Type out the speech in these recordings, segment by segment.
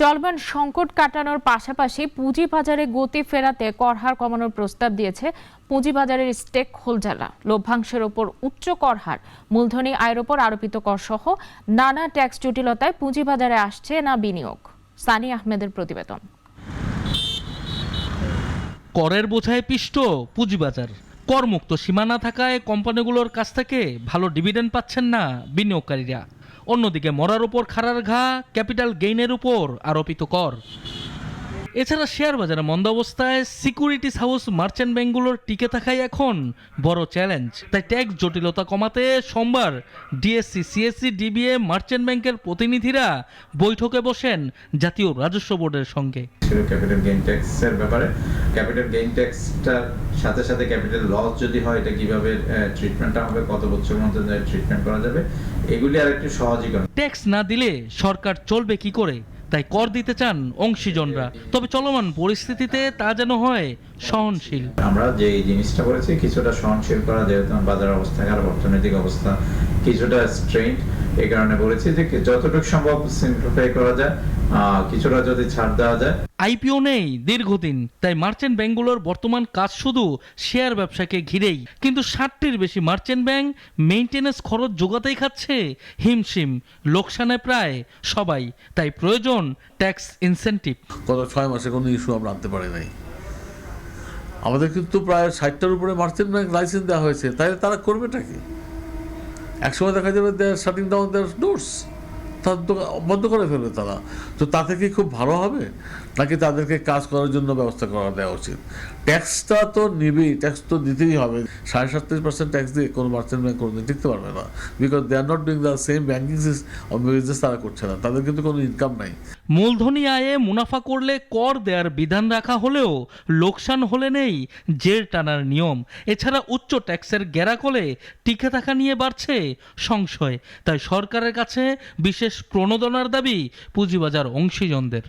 চলমান সংকট কাটানোর পাশাপাশি পুঁজিবাজারে গতি ফেরাতে কর হার কমানোর প্রস্তাব দিয়েছে পুঁজিবাজারের স্টেক হোল্ডাররা। লভ্যাংশের ওপর উচ্চ কর হার, মূলধনী আয়ের ওপর আরোপিত কর সহ নানা ট্যাক্স জটিলতায় পুঁজিবাজারে আসছে না বিনিয়োগ। সানি আহমেদের প্রতিবেদন। করের বোঝায় পিষ্ট পুঁজিবাজার। করমুক্ত সীমা না থাকায় কোম্পানিগুলোর কাছ থেকে ভালো ডিভিডেন্ড পাচ্ছেন না বিনিয়োগকারীরা। অন্যদিকে মরার উপর খাড়ার ঘা, ক্যাপিটাল গেইনের উপর আরোপিত কর। এছাড়া শেয়ার বাজারে মন্দা অবস্থায় সিকিউরিটিজ হাউস মার্চেন্ট ব্যাংকগুলোর টিকে থাকাই এখন বড় চ্যালেঞ্জ। তাই ট্যাক্স জটিলতা কমাতে সোমবার ডিএসসি, সিএসসি, ডিবিএ, মার্চেন্ট ব্যাংকের প্রতিনিধিরা বৈঠকে বসেন জাতীয় রাজস্ব বোর্ডের সঙ্গে। ক্যাপিটাল গেইন ট্যাক্সের ব্যাপারে ক্যাপিটাল গেইন ট্যাক্সটার সাথে সাথে ক্যাপিটাল লস যদি হয় এটা কিভাবে ট্রিটমেন্টটা হবে, কত বছর মধ্যে ট্রিটমেন্ট করা যাবে, এগুলি আর একটু সহজীকরণ। ট্যাক্স না দিলে সরকার চলবে কি করে, তাই কর দিতে চান অংশীজনরা। তবে চলমান পরিস্থিতিতে তা যেন হয় সহনশীল। আমরা যে এই জিনিসটা করেছি কিছুটা সহনশীল করা, যেহেতু বাজার অবস্থা খারাপ, অর্থনৈতিক অবস্থা কিছুটা স্ট্রেইনড, এই কারণে বলেছি যে যতটুকু সম্ভব সিম্পলিফাই করা যায়, কিছুটা যদি ছাড় দেওয়া যায়। আইপিও নেই দীর্ঘদিন, তাই মার্চেন্ট ব্যাংকগুলোর বর্তমান কাজ শুধু শেয়ার ব্যবসাকে ঘিরেই। কিন্তু 60টির বেশি মার্চেন্ট ব্যাংক মেইনটেনেন্স খরচ জোগাতেই খাচ্ছে হিমশিম, লোকসানে প্রায় সবাই। তাই প্রয়োজন ট্যাক্স ইনসেন্টিভ। গত 6 মাসে কোনো ইস্যু আমরা আনতে পারি নাই। আমাদের কিন্তু প্রায় 60টার উপরে মার্চেন্ট ব্যাংক লাইসেন্স দেওয়া হয়েছে, তাই তারা করবেটা কি? একসময় দেখা যাবে শাটিং ডাউন দেয়ার ডোরস, তার বন্ধ করে ফেলবে তারা। তো তাতে কি খুব ভালো হবে, নাকি তাদেরকে কাজ করার জন্য ব্যবস্থা করা দেওয়া উচিত? ট্যাক্সটা তো নিবেই, ট্যাক্স তো দিতেই হবে। 37% ট্যাক্স দিয়ে কোনো মার্চেন্ট ব্যাংক কোনোদিন টিকতে পারবে না, because they are not doing the same banking business. তারা করছে না, তাদের কিন্তু কোনো ইনকাম নাই। মূলধনী আয়ে মুনাফা করলে কর দেওয়ার বিধান রাখা হলেও লোকসান হলে নেই জের টানার নিয়ম। এছাড়া উচ্চ ট্যাক্সের গ্যারাকলে টিকে থাকা নিয়ে বাড়ছে সংশয়। তাই সরকারের কাছে বিশেষ প্রণোদনার দাবি পুঁজিবাজার অংশীজনদের।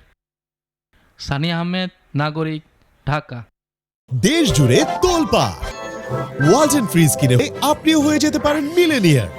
সানি আহমেদ, নাগরিক, ঢাকা। দেশ জুড়ে তোলপাড় ওয়ালটন ফ্রিজ কিনে আপনিও হয়ে যেতে পারেন মিলেনিয়ার।